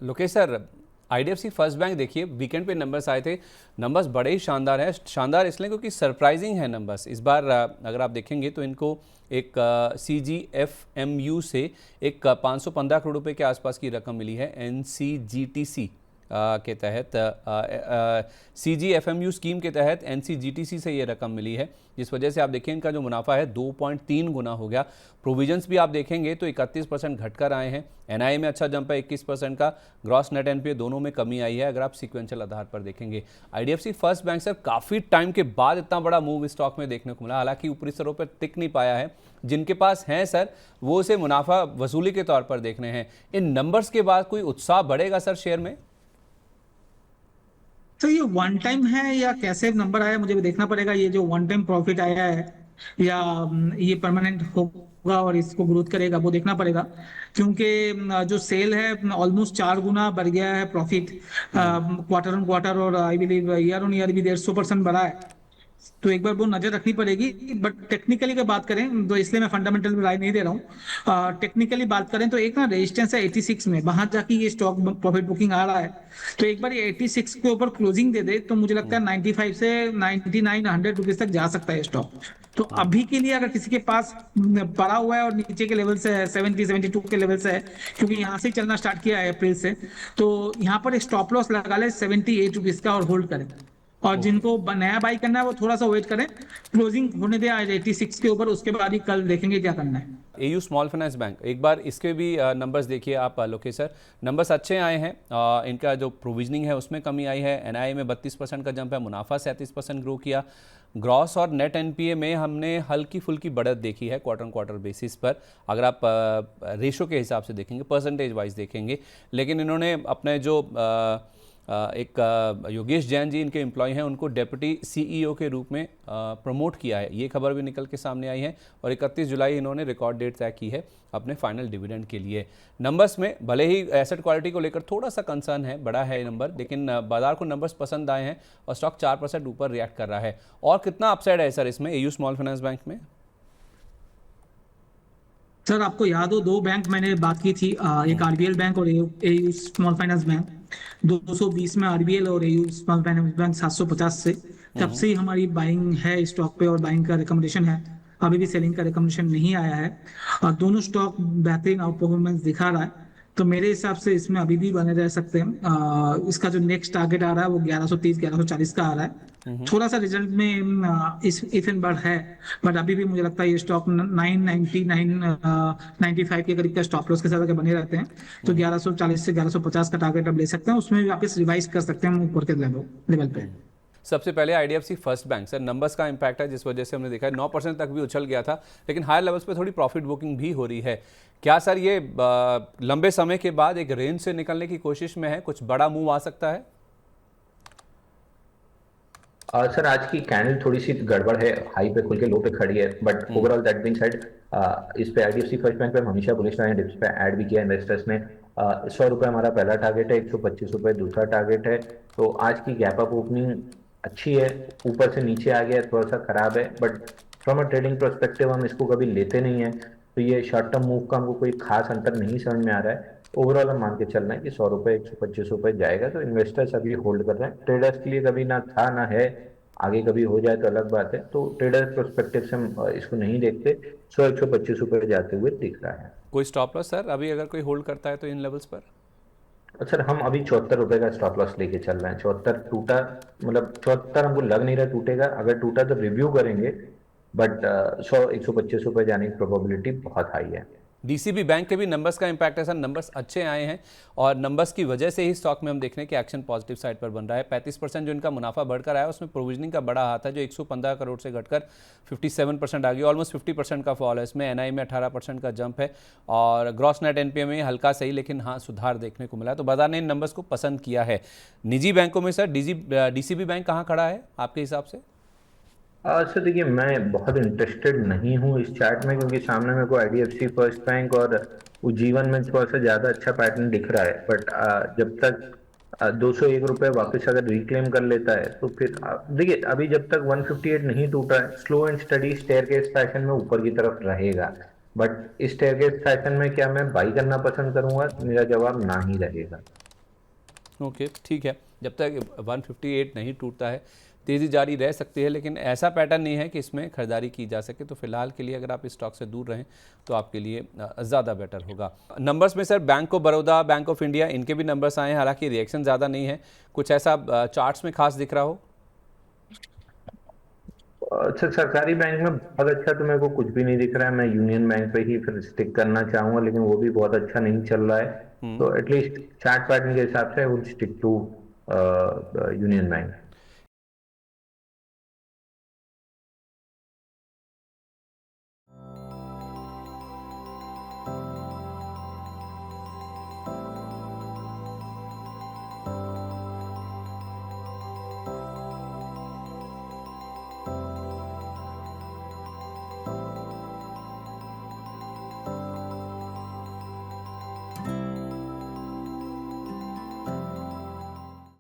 Lokesh sir, IDFC first bank देखिए weekend पे numbers आए थे। नंबर्स बड़े ही शानदार हैं। शानदार इसलिए क्योंकि सरप्राइजिंग है नंबर्स इस बार। अगर आप देखेंगे तो इनको एक CGFMU से एक 515 करोड़ रुपए के आसपास की रकम मिली है NCGTC के तहत। CGFMU स्कीम के तहत NCGTC से ये रकम मिली है, जिस वजह से आप देखिए इनका जो मुनाफा है 2.3 गुना हो गया। प्रोविजंस भी आप देखेंगे तो 31% घटकर आए हैं। एनआईए में अच्छा जंप है 21% का। ग्रॉस नेट एनपीए दोनों में कमी आई है अगर आप सीक्वेंशियल आधार पर देखेंगे। आईडीएफसी फर्स्ट बैंक सर काफ़ी टाइम के बाद इतना बड़ा मूव स्टॉक में देखने को मिला। हालांकि ऊपरी स्तरों पर टिक नहीं पाया है। जिनके पास हैं सर वो उसे मुनाफा वसूली के तौर पर देख रहे हैं। इन नंबर्स के बाद कोई उत्साह बढ़ेगा सर शेयर में? तो ये वन टाइम है या कैसे नंबर आया मुझे भी देखना पड़ेगा। ये जो वन टाइम प्रॉफिट आया है या ये परमानेंट होगा और इसको ग्रोथ करेगा वो देखना पड़ेगा। क्योंकि जो सेल है ऑलमोस्ट 4 गुना बढ़ गया है प्रॉफिट क्वार्टर ऑन क्वार्टर, और I believe year on year भी 150% बढ़ा है। तो एक बार वो नजर रखनी पड़ेगी। बट टेक्निकली की बात करें तो इसलिए मैं फंडामेंटल में राय नहीं दे रहा हूँ। टेक्निकली बात करें तो एक ना रेजिस्टेंस है 86 में, वहां जाके ये स्टॉक प्रॉफिट बुकिंग आ रहा है। तो एक बार ये 86 के ऊपर क्लोजिंग दे दे तो मुझे लगता है 95 से 99-100 रुपीज तक जा सकता है स्टॉक। तो अभी के लिए अगर किसी के पास पड़ा हुआ है और नीचे के लेवल से है 70-72 के लेवल से है, क्योंकि यहाँ से ही चलना स्टार्ट किया है अप्रैल से, तो यहाँ पर एक स्टॉप लॉस लगा ले 78 रुपीज का और होल्ड करें। और ओके। जिनको नया बाई करना है वो थोड़ा सा वेट करें, क्लोजिंग होने दे आज 86 के ऊपर, उसके बाद ही कल देखेंगे क्या करना है। एयू स्मॉल फाइनेंस बैंक, एक बार इसके भी नंबर्स देखिए आप लोकेश सर। नंबर्स अच्छे आए हैं। इनका जो प्रोविजनिंग है उसमें कमी आई है। एनआईए में 32% का जंप है। मुनाफा 37% ग्रो किया। ग्रॉस और नेट एनपीए में हमने हल्की फुल्की बढ़त देखी है क्वार्टर क्वार्टर बेसिस पर, अगर आप रेशो के हिसाब से देखेंगे, परसेंटेज वाइज देखेंगे। लेकिन इन्होंने अपने जो एक योगेश जैन जी इनके एम्प्लॉय हैं उनको डेप्यूटी सीईओ के रूप में प्रमोट किया है। ये खबर भी निकल के सामने आई है। और 31 जुलाई इन्होंने रिकॉर्ड डेट तय की है अपने फाइनल डिविडेंड के लिए। नंबर्स में भले ही एसेट क्वालिटी को लेकर थोड़ा सा कंसर्न है, बड़ा है नंबर, लेकिन बाजार को नंबर्स पसंद आए हैं और स्टॉक 4% ऊपर रिएक्ट कर रहा है। और कितना अपसाइड है सर इसमें एयू स्मॉल फाइनेंस बैंक में? सर आपको याद हो दो बैंक मैंने बात की थी, एक आरबीएल बैंक और एयू स्मॉल फाइनेंस बैंक। 220 में आरबीएल और एयू स्मॉल फाइनेंस बैंक 750 से। तब से ही हमारी बाइंग है स्टॉक पे और बाइंग का रिकमेंडेशन है। अभी भी सेलिंग का रिकमेंडेशन नहीं आया है। और दोनों स्टॉक बेहतरीन आउट परफॉर्मेंस दिखा रहा है। तो मेरे हिसाब से इसमें अभी भी बने रह सकते हैं। इसका जो नेक्स्ट टारगेट आ रहा है वो 1130-1140 का आ रहा है। थोड़ा सा रिजल्ट में इस इफ एंड बट है। बट अभी भी मुझे लगता है ये स्टॉक 999-95 के करीब का स्टॉप लॉस के साथ अगर बने रहते हैं तो 1140 से 1150 का टारगेट आप ले सकते हैं। उसमें भी वापस रिवाइज कर सकते हैं ऊपर के लेवल पे। सबसे पहले IDFC first bank sir, numbers का इंपैक्ट है जिस वजह से हमने देखा है 9% तक भी उछल गया था, लेकिन हायर लेवल्स पे थोड़ी प्रॉफिट बुकिंग भी हो रही है। क्या सर ये लंबे समय के बाद एक रेंज से निकलने की कोशिश में है? कुछ बड़ा मूव आ सकता है? सर आज की कैंडल थोड़ी सी गड़बड़ है, हाई पे खुल के लो पे खड़ी है। But overall that being said, इस पे आईडीएफसी फर्स्ट बैंक पे हम हमेशा बुलिश रहे हैं। डिप्स पे ऐड भी किया इन्वेस्टर्स ने। 100 रुपये हमारा पहला टारगेट है, 125 रुपये दूसरा टारगेट है। तो आज की गैप अप ओपनिंग अच्छी है। ऊपर से नीचे आ गया, थोड़ा सा खराब है, but from a trading perspective हम इसको कभी लेते नहीं है। तो ये शॉर्ट टर्म मूव का हमको कोई खास अंतर नहीं समझ में आ रहा है। ओवरऑल हम मान के चल रहे हैं कि 100 रुपये 125 रुपये जाएगा। तो इन्वेस्टर्स अभी होल्ड कर रहे हैं। ट्रेडर्स के लिए कभी ना था ना है, आगे कभी हो जाए तो अलग बात है। तो ट्रेडर प्रोस्पेक्टिव से हम इसको नहीं देखते। 100-125 रुपये जाते हुए दिख रहा है। कोई स्टॉप लॉस सर अभी अगर कोई होल्ड करता है तो इन लेवल्स पर? और सर हम अभी 74 रुपये का स्टॉप लॉस लेके चल रहे हैं। 74 टूटा, मतलब 74 हमको लग नहीं रहा टूटेगा। अगर टूटा तो रिव्यू करेंगे, बट 100-125 रुपये जाने की प्रोबेबिलिटी बहुत हाई है। डीसीबी बैंक के भी नंबर्स का इंपैक्ट है सर। नंबर्स अच्छे आए हैं और नंबर्स की वजह से ही स्टॉक में हम देख रहे हैं कि एक्शन पॉजिटिव साइड पर बन रहा है। 35% जो इनका मुनाफा बढ़कर आया उसमें प्रोविजनिंग का बड़ा हाथ है, जो 115 करोड़ से घटकर 57% आ गई। ऑलमोस्ट 50% का फॉल है इसमें। एनआई में 18% का जंप है और ग्रॉस नेट एनपीए में हल्का सही, लेकिन हाँ सुधार देखने को मिला। तो बाजार ने इन नंबर्स को पसंद किया है। निजी बैंकों में सर डीसीबी बैंक कहाँ खड़ा है आपके हिसाब से? सर देखिए, मैं बहुत इंटरेस्टेड नहीं हूँ इस चार्ट में, क्योंकि सामने मेरे को आईडीएफसी फर्स्ट बैंक और उज्जीवन में थोड़ा सा ज्यादा अच्छा पैटर्न दिख रहा है। बट जब तक 201 रुपये वापस अगर रिक्लेम कर लेता है तो फिर देखिए, अभी जब तक 158 नहीं टूटा है, slow and study staircase fashion में ऊपर की तरफ रहेगा। बट इस स्टेयरकेस फैशन में क्या मैं बाई करना पसंद करूंगा? मेरा जवाब ना ही रहेगा। ओके, ठीक है। जब तक 158 नहीं टूटता है तेज़ी जारी रह सकती है, लेकिन ऐसा पैटर्न नहीं है कि इसमें खरीदारी की जा सके। तो फिलहाल के लिए अगर आप इस स्टॉक से दूर रहें तो आपके लिए ज़्यादा बेटर होगा। नंबर्स में sir bank of Baroda, bank of India, इनके भी नंबर्स आए हैं, हालांकि रिएक्शन ज़्यादा नहीं है। कुछ ऐसा चार्ट्स में खास दिख रहा हो? अच्छा, सरकारी बैंक में बहुत अच्छा तो मेरे को कुछ भी नहीं दिख रहा है। मैं यूनियन बैंक पे ही फिर स्टिक करना चाहूंगा, लेकिन वो भी बहुत अच्छा नहीं चल रहा है। तो एटलीस्ट चार्ट पैटर्न के हिसाब से would stick to Union bank.